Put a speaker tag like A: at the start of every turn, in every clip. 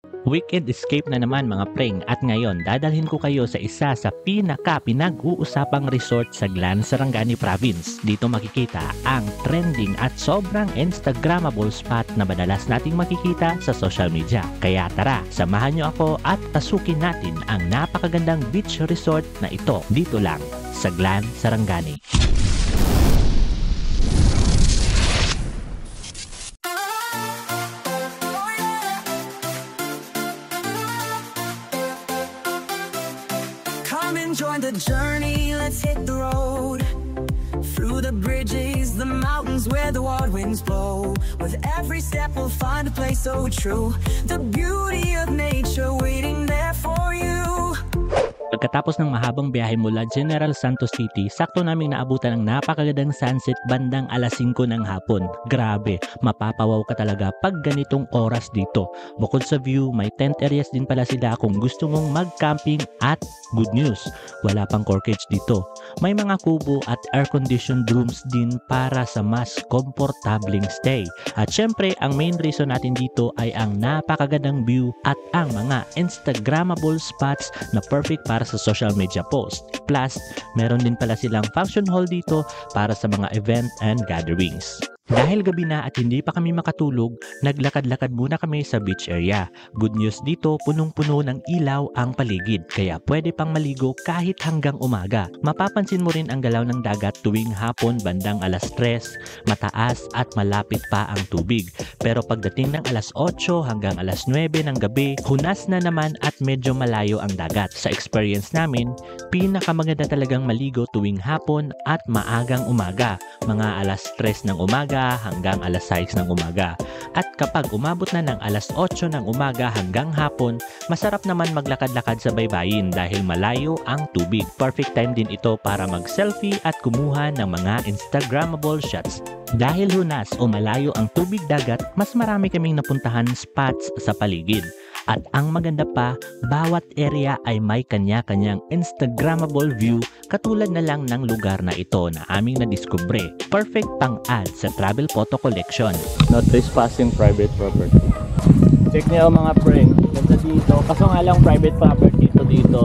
A: Weekend escape na naman mga preng at ngayon dadalhin ko kayo sa isa sa pinag-uusapang resort sa Glan, Sarangani Province. Dito makikita ang trending at sobrang instagrammable spot na madalas nating makikita sa social media. Kaya tara, samahan nyo ako at pasukin natin ang napakagandang beach resort na ito dito lang sa Glan, Sarangani.
B: Come and join the journey, let's hit the road. Through the bridges, the mountains where the wild winds blow. With every step we'll find a place so true. The beauty of nature waiting there for you.
A: Pagkatapos ng mahabang biyahe mula General Santos City, sakto naming naabutan ng napakagandang sunset bandang alas 5 ng hapon. Grabe, mapapawaw ka talaga pag ganitong oras dito. Bukod sa view, may tent areas din pala sila kung gusto mong mag-camping at good news, wala pang corkage dito. May mga kubo at air-conditioned rooms din para sa mas komportabling stay. At syempre, ang main reason natin dito ay ang napakagandang view at ang mga instagrammable spots na perfect para sa social media post. Plus, meron din pala silang function hall dito para sa mga event and gatherings. Dahil gabi na at hindi pa kami makatulog, naglakad-lakad muna kami sa beach area. Good news dito, punong-puno ng ilaw ang paligid, kaya pwede pang maligo kahit hanggang umaga. Mapapansin mo rin ang galaw ng dagat tuwing hapon bandang alas 3, mataas at malapit pa ang tubig. Pero pagdating ng alas 8 hanggang alas 9 ng gabi, hunas na naman at medyo malayo ang dagat. Sa experience namin, pinakamaganda talagang maligo tuwing hapon at maagang umaga, mga alas 3 ng umaga hanggang alas 6 ng umaga. At kapag umabot na ng alas 8 ng umaga hanggang hapon, masarap naman maglakad-lakad sa baybayin dahil malayo ang tubig. Perfect time din ito para mag-selfie at kumuha ng mga instagrammable shots. Dahil hunas o malayo ang tubig dagat, mas marami kaming napuntahan spots sa paligid. At ang maganda pa, bawat area ay may kanya-kanyang instagrammable view katulad na lang ng lugar na ito na aming nadiskubre. Perfect pang-add sa travel photo collection.
C: No trespassing private property. Check niyo mga friend, ganda dito. Kaso nga lang private property ito dito.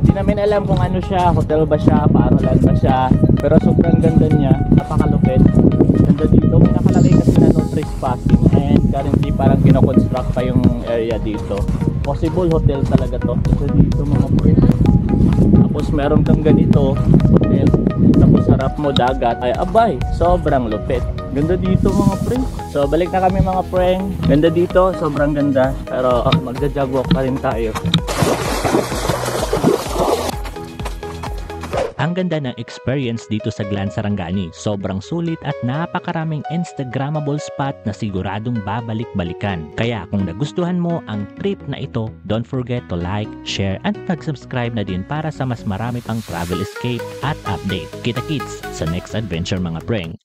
C: Hindi namin alam kung ano siya, hotel ba siya, parolan ba siya. Pero sobrang ganda niya, napakalupit. Ganda dito, may nakalagay kasi na no trespassing and currently parang kinoconstruct pa yung area dito. Possible hotel talaga to. Ganda dito mga friend. Tapos meron kang ganito, hotel. Tapos harap mo dagat, ay abay, sobrang lupit. Ganda dito mga friend. So balik na kami mga friend. Ganda dito, sobrang ganda. Pero magja-jog walk pa rin tayo.
A: Ang ganda ng experience dito sa Glan, Sarangani. Sobrang sulit at napakaraming instagrammable spot na siguradong babalik-balikan. Kaya kung nagustuhan mo ang trip na ito, don't forget to like, share, and mag-subscribe na din para sa mas marami pang travel escape at update. Kita-kits sa next adventure mga preng.